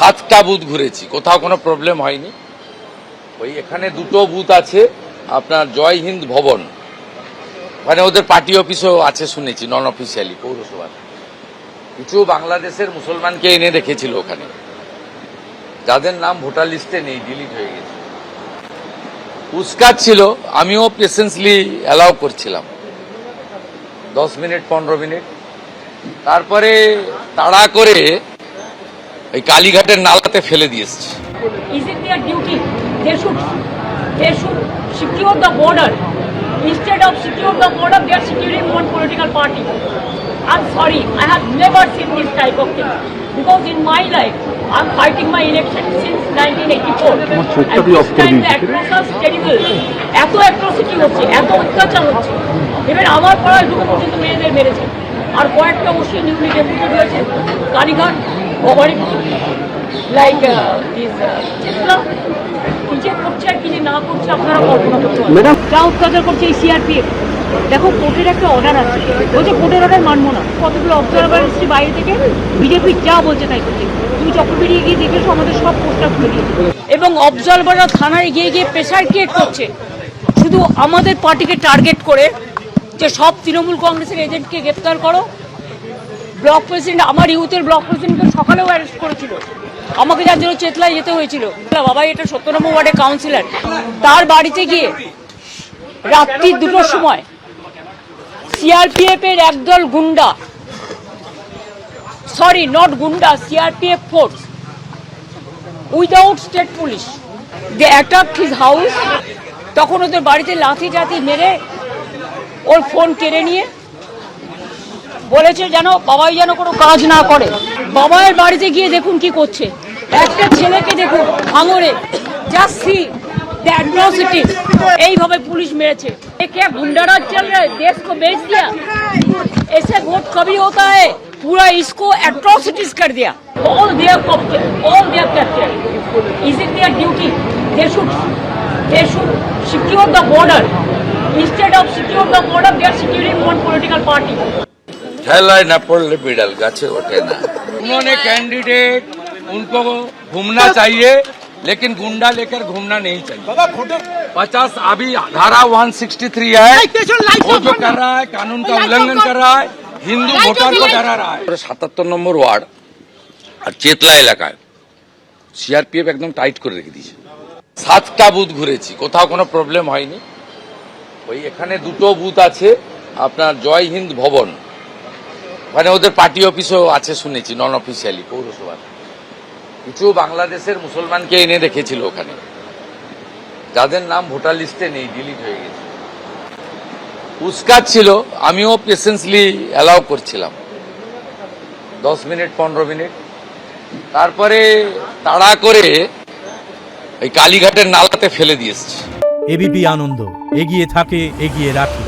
7টা booth ঘুরেছি, কোথাও কোনো প্রবলেম হয়নি। ওই এখানে দুটো বুথ আছে, আপনার জয় হিন্দ ভবন, ওখানে ওদের পার্টি অফিসও আছে শুনেছি, নন অফিসিয়ালি পৌরসভার। কিছু বাংলাদেশের মুসলমানকে এনে রেখেছিল ওখানে, যাদের নাম ভোটার লিস্টে নেই, ডিলিট হয়ে গেছে। উস্কাত ছিল, আমিও পেশেন্সলি অ্যালাউ করছিলাম 10 মিনিট 15 মিনিট। তারপরে তাড়া করে ওই কালীঘাটের নালাতে ফেলে দিয়ে এসছে। Is it their duty? They should secure the border. Instead of secure the border, they are securing one political party. I'm sorry, I have never seen this type of thing. Because in my life, I'm fighting my election since 1984. And this time the atrocities terrible. এত atrocity হচ্ছে, এত অত্যাচার হচ্ছে। এবার আমার পাড়ায় দুটো পর্যন্ত মেয়েদের মেরেছে। আর কয়েকটা ওসি নিউলি ডেপুটেড হয়েছে, কালীঘাট, ভবানীপুর, লাইক চেতলা। কি যে করছে আর কি যে না করছে আপনারা কল্পনা করতে পারেন। যা অত্যাচার করছে এই সিআরপিএফ। দেখো কোর্টের একটা অর্ডার আছে, বলছে কোর্টের অর্ডার মানবো না। কতগুলো অবজারভার এসছে বাইরে থেকে, বিজেপি যা বলছে তাই করছে। তুমি চক্র বেরিয়ে গিয়ে দেখেছো আমাদের সব পোস্টার খুলে দিয়েছে। এবং অবজারভাররা থানায় গিয়ে গিয়ে প্রেশার ক্রিয়েট করছে শুধু আমাদের পার্টিকে টার্গেট করে, যে সব তৃণমূল কংগ্রেসের এজেন্টকে গ্রেপ্তার করো। ব্লক প্রেসিডেন্ট, আমার ইউথের ব্লক প্রেসিডেন্টকে সকালেও অ্যারেস্ট করেছিল, আমাকে যার জন্য চেতলায় যেতে হয়েছিল। বাবা এটা 17 নম্বর ওয়ার্ডের কাউন্সিলর, তার বাড়িতে গিয়ে রাত্রি 2টোর সময় সিআরপিএফ এর একদল গুন্ডা, সরি নট গুন্ডা, CRPF force without state police, they attacked his house. তখন ওদের বাড়িতে লাথি টাথি মেরে ওর ফোন কেড়ে নিয়ে বলেছে যেন বাবাই যেন কোনো কাজ না করে। বাবাইয়ের বাড়িতে গিয়ে দেখুন কি করছে, একটা ছেলেকে দেখুন ভাঙড়ে, জাস্ট সি দ্য অ্যাট্রসিটিজ। এইভাবে পুলিশ মেরেছে। क्या गुंडाराज चल रहा है, देश को बेच दिया। ऐसे वोट कभी होता है, पूरा इसको एट्रोसिटीज कर दिया। All their capture. Is it their duty? They should secure the border. Instead of secure the border, they are securing one political party. ठेलाए न पड़ले बिड़ल गाछे उठे ना। उन्होंने कैंडिडेट, उनको घूमना चाहिए, लेकिन गुंडा लेकर घूमना नहीं चाहिए। 50 अभी धारा 163 है, वो जो कर रहा है कानून का उल्लंघन कर रहा है, हिंदू वोटर को डरा रहा है। 77 নম্বর ওয়ার্ড আর চেতলা এলাকায় সিআরপিএফ একদম টাইট করে রেখে দিয়েছে। 7টা বুথ ঘুরেছি, কোথাও কোনো প্রবলেম হয়নি। ওই এখানে দুটো বুথ আছে, আপনার জয় হিন্দ ভবন, ওখানে ওদের পার্টি অফিসও আছে শুনেছি, নন অফিসিয়ালি পৌরসভার। কিছু বাংলাদেশের মুসলমানকে এনে রেখেছিল ওখানে, যাদের নাম ভোটার লিস্টে নেই, ডিলিট হয়ে গেছে। উস্কাত ছিল, আমিও পেশেন্সলি অ্যালাউ করছিলাম 10 মিনিট 15 মিনিট। তারপরে তাড়া করে ওই কালীঘাটের নালাতে ফেলে দিয়ে এসছে। এবিপি আনন্দ, এগিয়ে থাকে, এগিয়ে রাখে।